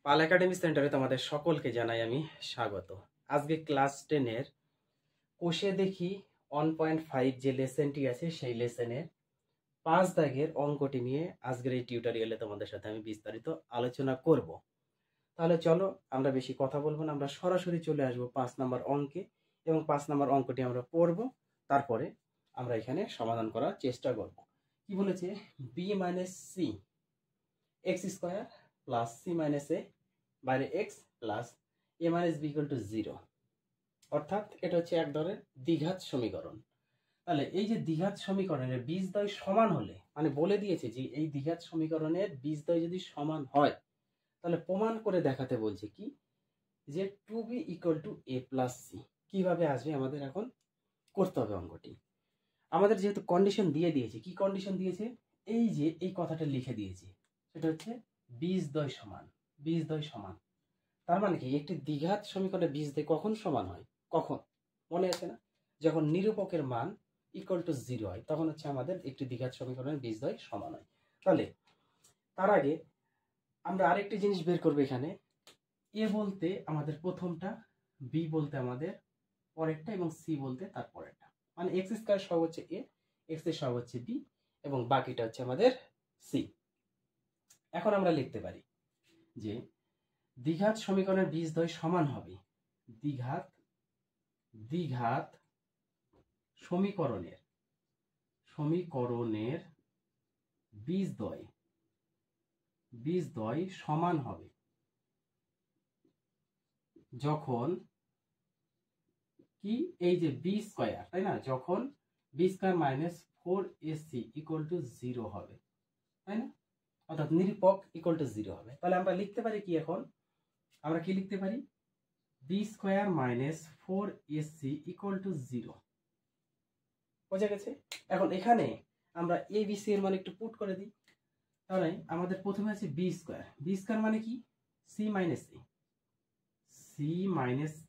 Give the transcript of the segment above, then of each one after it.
পাল academy সেন্টারে তোমাদের সকলকে জানাই আমি স্বাগত। আজকে ক্লাস 10 এর কোষে দেখি 1.5 যে লেসনটি আছে সেই লেসনের 5 দাগের অঙ্কটি নিয়ে আজকের এই টিউটোরিয়ালে তোমাদের সাথে আমি বিস্তারিত আলোচনা করব। তাহলে চলো আমরা বেশি কথা বলবো না, আমরা সরাসরি চলে আসবো 5 নম্বর অঙ্কে এবং 5 নম্বর অঙ্কটি আমরা পড়ব, তারপরে আমরা এখানে সমাধান করার চেষ্টা করব। কি বলেছে? b - c x square plus c - a বাইরে x প্লাস a - b = 0, অর্থাৎ এটা হচ্ছে এক ধরনের দ্বিঘাত সমীকরণ। তাহলে এই যে দ্বিঘাত সমীকরণের বীজদ্বয় সমান হলে, মানে বলে দিয়েছে যে এই দ্বিঘাত সমীকরণের বীজদ্বয় যদি সমান হয় তাহলে প্রমাণ করে দেখাতে বলছে কি যে 2b = a + c। কিভাবে আসবে আমাদের এখন করতে হবে অঙ্কটি। আমাদের যেহেতু কন্ডিশন দিয়ে দিয়েছে, কি কন্ডিশন দিয়েছে? এই যে এই কথাটা লিখে দিয়েছে, সেটা হচ্ছে বীজদ্বয় সমান। বীজদ্বয় সমান তার মানে কি? একটি দ্বিঘাত সমীকরণের বীজদ্বয় কখন সমান হয়? কখন মনে আছে না? যখন নিরূপকের মান = 0 হয়, তখন হচ্ছে আমাদের একটি দ্বিঘাত সমীকরণের বীজদ্বয় সমান হয়। তাহলে তার আগে আমরা আরেকটি জিনিস বের করব। এখানে a বলতে আমাদের প্রথমটা, b বলতে আমাদের পরেরটা এবং c বলতে তার পরেরটা। মানে x স্কয়ার সহ হচ্ছে a, x এর সহ হচ্ছে b এবং বাকিটা হচ্ছে আমাদের c। এখন আমরা লিখতে পারি যে দ্বিঘাত সমীকরণের বীজদ্বয় সমান হবে দ্বিঘাত সমীকরণের বীজদ্বয় সমান হবে যখন কি এই যে b স্কয়ার, তাই না? যখন b স্কয়ার - 4ac = 0 হবে, তাই না? অর্থাৎ নিরূপক = 0 হবে। তাহলে আমরা লিখতে পারি কি? এখন আমরা কি লিখতে পারি? b square - 4ac = 0। বোঝা গেছে? এখন এখানে আমরা a b c এর মান একটু পুট করে দিই। তাহলে আমাদের প্রথমে আছে b স্কয়ার। b স্কয়ার মানে কি? c -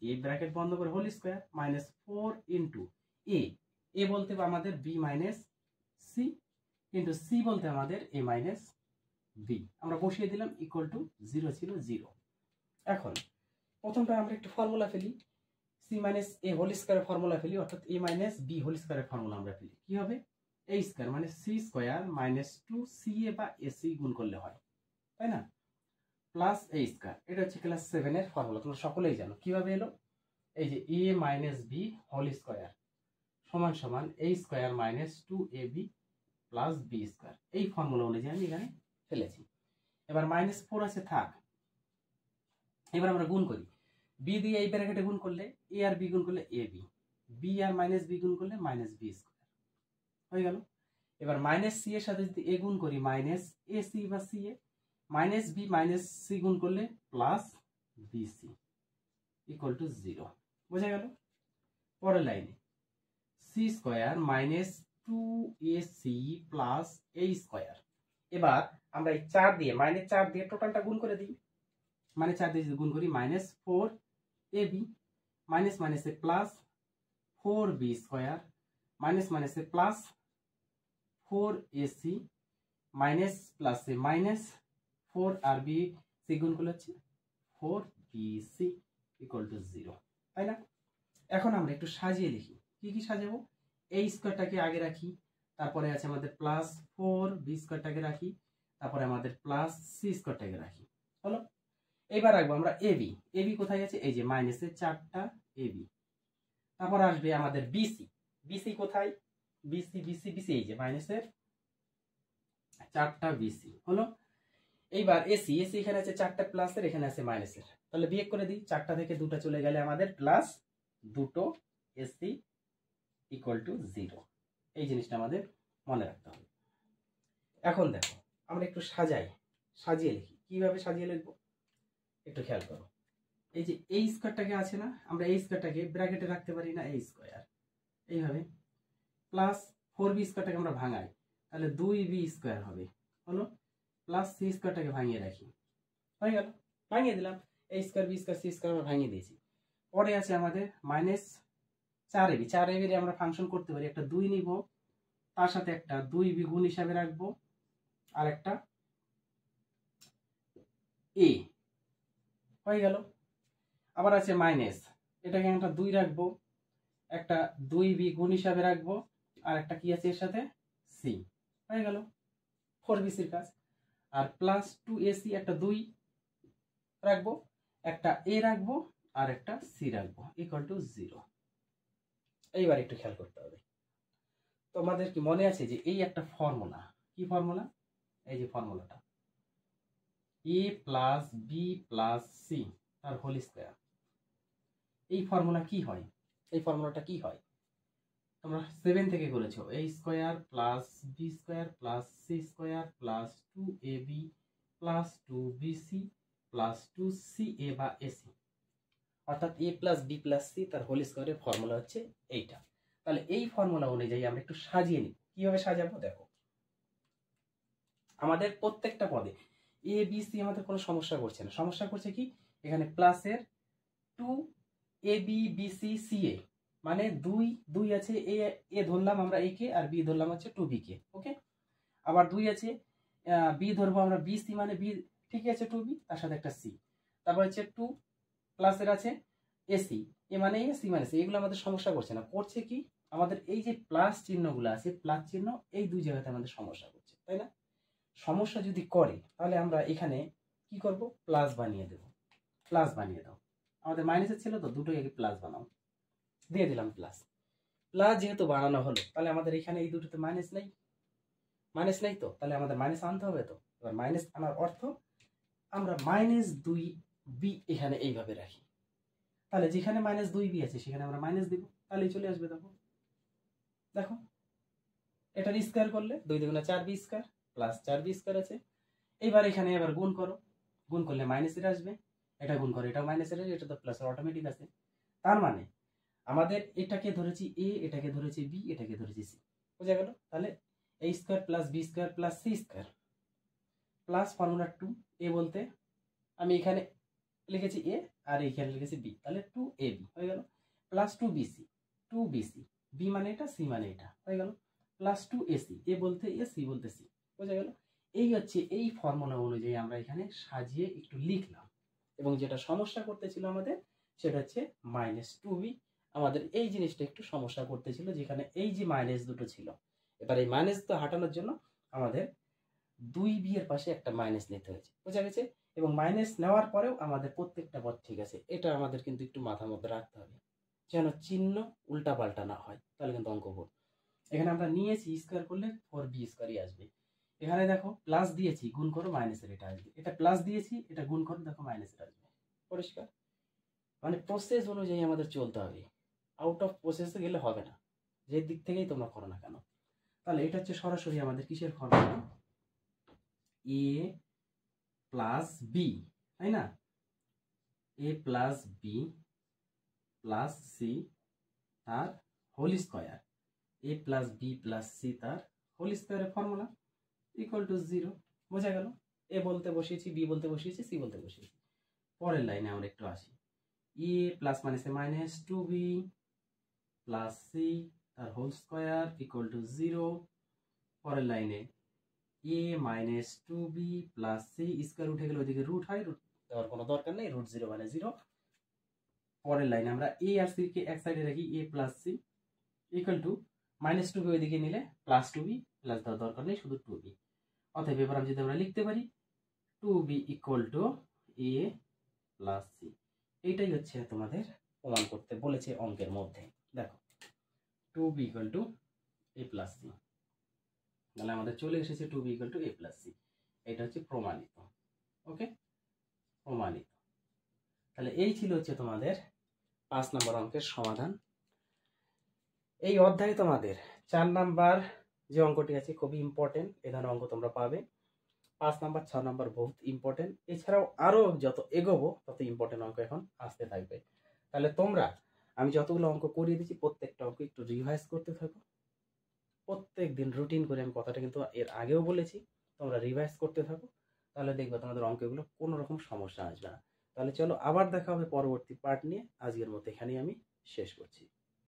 a ব্র্যাকেট বন্ধ করে হোল স্কয়ার -4 * a বলতে আমাদের b - c ইনটু c বলতে আমাদের a - b। আমরা বসিয়ে দিলাম = 0 ছিল 0। এখন প্রথমটা আমরা একটু ফর্মুলা ফেলি, c - a হোল স্কয়ারের ফর্মুলা ফেলি, অর্থাৎ a - b হোল স্কয়ারের ফর্মুলা আমরা ফেলি। কি হবে? a স্কয়ার মানে c স্কয়ার - 2ca বা ac গুণ করলে হয়, তাই না? প্লাস a স্কয়ার, এটা হচ্ছে ক্লাস 7 এর ফর্মুলা, তোমরা সকলেই জানো। কিভাবে এলো? এই যে a - b হোল স্কয়ার সমান সমান a square - 2ab plus b square, এই ফর্মুলা অনুযায়ী আমি এখানে ফেলেছি। এবার -4 আছে, থাক। এবার আমরা গুণ করি। b দিয়ে এই ব্র্যাকেটে গুণ করলে a আর b গুণ করলে ab, b আর -b গুণ করলে -b স্কয়ার হয়ে গেল। এবার -c এর সাথে যদি a গুণ করি -ac বা ca, -b - c গুণ করলে প্লাস bc = 0। বোঝা গেল? পরের লাইনে c square - 2ac plus a square. এবার আমরা এই 4 দিয়ে -4 দিয়ে টোটালটা গুণ করে দিই। -4 দিয়ে যদি গুণ করি -4ab মাইনাস এ প্লাস 4b স্কয়ার মাইনাস এ প্লাস 4ac মাইনাস প্লাস এ মাইনাস 4 আর b সি গুণ করলে হচ্ছে 4bc = 0, তাই না? এখন আমরা একটু সাজিয়ে লিখি। কি কি সাজাবো? a স্কয়ারটাকে আগে রাখি, তারপরে আছে আমাদের প্লাস 4b স্কয়ারটাকে রাখি, তারপরে আমাদের প্লাস c স্কয়ারটাকে রাখি। হলো? এবার রাখবো আমরা ab। ab কোথায় আছে? এই যে মাইনাসে 4টা ab। তারপর আসবে আমাদের bc। bc কোথায়? bc এই যে মাইনাসের 4টা bc। হলো? এইবার ac এখানে আছে 4টা প্লাসের, এখানে আছে মাইনাসের। তাহলে বিয়োগ করে দিই। 4টা থেকে 2টা চলে গেলে আমাদের প্লাস 2 ac = 0। এই জিনিসটা আমাদের মনে রাখতে হবে। এখন দেখো আমরা একটু সাজিয়ে লিখি। কিভাবে সাজিয়ে লিখবো একটু খেয়াল করো। এই যে a স্কয়ারটাকে আছে না, আমরা a স্কয়ারটাকে ব্র্যাকেটে রাখতে পারি না, a স্কয়ার এইভাবে, প্লাস 4b স্কয়ারটাকে আমরা ভাঙাই, তাহলে 2b স্কয়ার হবে। হলো? প্লাস c স্কয়ারটাকে ভাঙিয়ে রাখি, হয়ে গেল। ভাঙিয়ে দিলাম, a square b square c square আমরা ভাঙিয়ে দিয়েছি। পরে আছে আমাদের -4ab। 4ab এর আমরা ফাংশন করতে পারি, একটা 2 নিব, তার সাথে একটা 2b গুণ হিসাবে রাখবো, আর একটা a হয়ে গেল। আবার আছে মাইনাস, এটাকে একটা 2 রাখবো, একটা 2b গুণ হিসাবে রাখবো, আর একটা কি আছে এর সাথে সি, হয়ে গেল 4bc কাজ। আর প্লাস 2ac একটা 2 রাখবো, একটা a রাখবো, আর একটা সি রাখবো, ইকুয়াল টু 0। এইবার একটু খেয়াল করতে হবে, তোমাদের কি মনে আছে যে এই একটা ফর্মুলা, কি ফর্মুলা, এই যে ফর্মুলাটা a plus B plus C তার হোল স্কয়ার। এই ফর্মুলা কি হয়, এই ফর্মুলাটা কি হয় তোমরা 7 থেকে করেছো, a square plus B square plus C square plus 2ab plus 2bc plus 2ca বা ac, অর্থাৎ a plus B plus C তার হোল স্কয়ারের ফর্মুলা হচ্ছে এইটা। তাহলে এই ফর্মুলা অনুযায়ী আমরা একটু সাজিয়ে নিই, কিভাবে সাজাবো দেখো। আমাদের প্রত্যেকটা পদে এ বি সি আমাদের কোনো সমস্যা করছে না, সমস্যা করছে কি এখানে প্লাসের 2abc মানে 2 আছে, এ ধরলাম আমরা a কে, আর বি ধরলাম হচ্ছে 2b কে, ওকে। আবার 2 আছে, বি ধরবো আমরা bc মানে বি, ঠিকই আছে 2b, তার সাথে একটা সি। তারপর হচ্ছে 2 প্লাসের আছে এসি, এ মানে এ, সি মানে সি। এগুলো আমাদের সমস্যা করছে না, করছে কি আমাদের এই যে প্লাস চিহ্নগুলো আছে, প্লাস চিহ্ন এই দুই জায়গাতে আমাদের সমস্যা করছে, তাই না। সমস্যা যদি করে তাহলে আমরা এখানে কি করব, প্লাস বানিয়ে দেব, প্লাস বানিয়ে দাও। আমাদের মাইনাসের ছিল তো, দুটোই আগে প্লাস বানাও, দিয়ে দিলাম প্লাস। প্লাস যেহেতু বানানো হলো তাহলে আমাদের এখানে এই দুটোতে মাইনাস নেই, মাইনাস নেই তো, তাহলে আমাদের মাইনাস আনতে হবে তো। এবার মাইনাস আনার অর্থ আমরা -2b এখানে এইভাবে রাখি, তাহলে যেখানে -2b আছে সেখানে আমরা মাইনাস দিব, তাহলেই চলে আসবে। দেখো দেখো এটার স্কয়ার করলে 2 × 4b square plus 4b square আছে। এইবার এখানে এবার গুণ করো, গুণ করলে মাইনাসের আসবে, এটা গুণ করে এটাও মাইনাসের আসবে, এটা তো প্লাসের অটোমেটিক আছে। তার মানে আমাদের এটাকে ধরেছি এ, এটাকে ধরেছি বি, এটাকে ধরেছি সি, বুঝা গেল। তাহলে a square plus B square plus C square plus formula 2 এ বলতে আমি এখানে লিখেছি এ আর এখানে লিখেছি বি, তাহলে 2ab হয়ে গেল, প্লাস 2bc বি মানে এটা, সি মানে এটা, হয়ে গেল, প্লাস 2ac এ বলতে এ, সি বলতে সি, বুঝা গেল। এই হচ্ছে এই ফর্মুলা অনুযায়ী আমরা এখানে সাজিয়ে একটু লিখলাম, এবং যেটা সমস্যা করতেছিল আমাদের সেটা হচ্ছে -2b। আমাদের এই জিনিসটা একটু সমস্যা করতেছিল, যেখানে এই যে মাইনাস দুটো ছিল, এবার এই মাইনাস তো হাঁটানোর জন্য আমাদের 2b এর পাশে একটা মাইনাস নিতে হয়েছে, বোঝা গেছে। এবং মাইনাস নেওয়ার পরেও আমাদের প্রত্যেকটা পদ ঠিক আছে, এটা আমাদের কিন্তু একটু মাথার মধ্যে রাখতে হবে, যেন চিহ্ন উল্টা পাল্টা না হয়, তাহলে কিন্তু অঙ্ক ভুল। এখানে আমরা নিয়েছি স্কয়ার করলে 4b স্কয়ারই আসবে। এখানে দেখো প্লাস দিয়েছি, গুণ করো মাইনাসের এটা আসবে, এটা প্লাস দিয়েছি, এটা গুণ করো, দেখো মাইনাসের আসবে, পরিষ্কার। মানে প্রসেস অনুযায়ী আমাদের চলতে হবে, আউট অফ প্রসেসে গেলে হবে না, যে দিক থেকেই তোমরা করো না কেন। তাহলে এটা হচ্ছে সরাসরি আমাদের কিসের ফর্মুলা, এ প্লাস বি, তাই না, এ প্লাস বি প্লাস সি তার হোল স্কয়ার, এ প্লাস বি প্লাস সি তার হোল স্কয়ারের ফর্মুলা ইকুয়াল টু 0, বোঝা গেল। এ বলতে বসিয়েছি, বি বলতে বসিয়েছি, সি বলতে বসিয়েছি। পরের লাইনে আমরা একটু আসি, এ প্লাস মাইনাসে -2b প্লাস সি তার হোল স্কয়ার ইকুয়াল টু 0। পরের লাইনে এ -2b প্লাস সি স্কয়ার উঠে গেলে ওইদিকে রুট হয়, রুট দেওয়ার কোনো দরকার নেই, √0 মানে 0। পরের লাইনে আমরা এ আর সি কে এক সাইডে রাখি, a plus c equal to -2b ওইদিকে নিলে প্লাস 2b, প্লাস দেওয়ার দরকার নেই, শুধু 2b। অতএব এবার যদি আমরা লিখতে পারি 2b equal to A plus C. এইটাই হচ্ছে তোমাদের প্রমাণ করতে বলেছে অঙ্কের মধ্যে। দেখো 2b equal to A plus C, তাহলে আমাদের চলে এসেছে 2b equal to A plus C. এটা হচ্ছে প্রমাণিত, ওকে, প্রমাণিত। তাহলে এই ছিল হচ্ছে তোমাদের 5 নম্বর অঙ্কের সমাধান। এই অধ্যায়ে তোমাদের 4 নাম্বার যে অঙ্কটি আছে খুবই ইম্পর্টেন্ট, এ ধরনের অঙ্ক তোমরা পাবে। 5 নাম্বার 6 নাম্বার বহুত ইম্পর্টেন্ট, এছাড়াও আরো যত এগোবো তত ইম্পর্টেন্ট অঙ্ক এখন আসতে থাকবে। তাহলে তোমরা আমি যতগুলো অঙ্ক করিয়ে দিচ্ছি প্রত্যেকটা অঙ্ক একটু রিভাইজ করতে থাকো, প্রত্যেক দিন রুটিন করে। আমি কথাটা কিন্তু এর আগেও বলেছি, তোমরা রিভাইজ করতে থাকো, তাহলে দেখবে তোমাদের অঙ্কগুলো কোনো রকম সমস্যা আসবে না। তাহলে চলো আবার দেখা হবে পরবর্তী পার্ট নিয়ে, আজকের মতো এখানেই আমি শেষ করছি।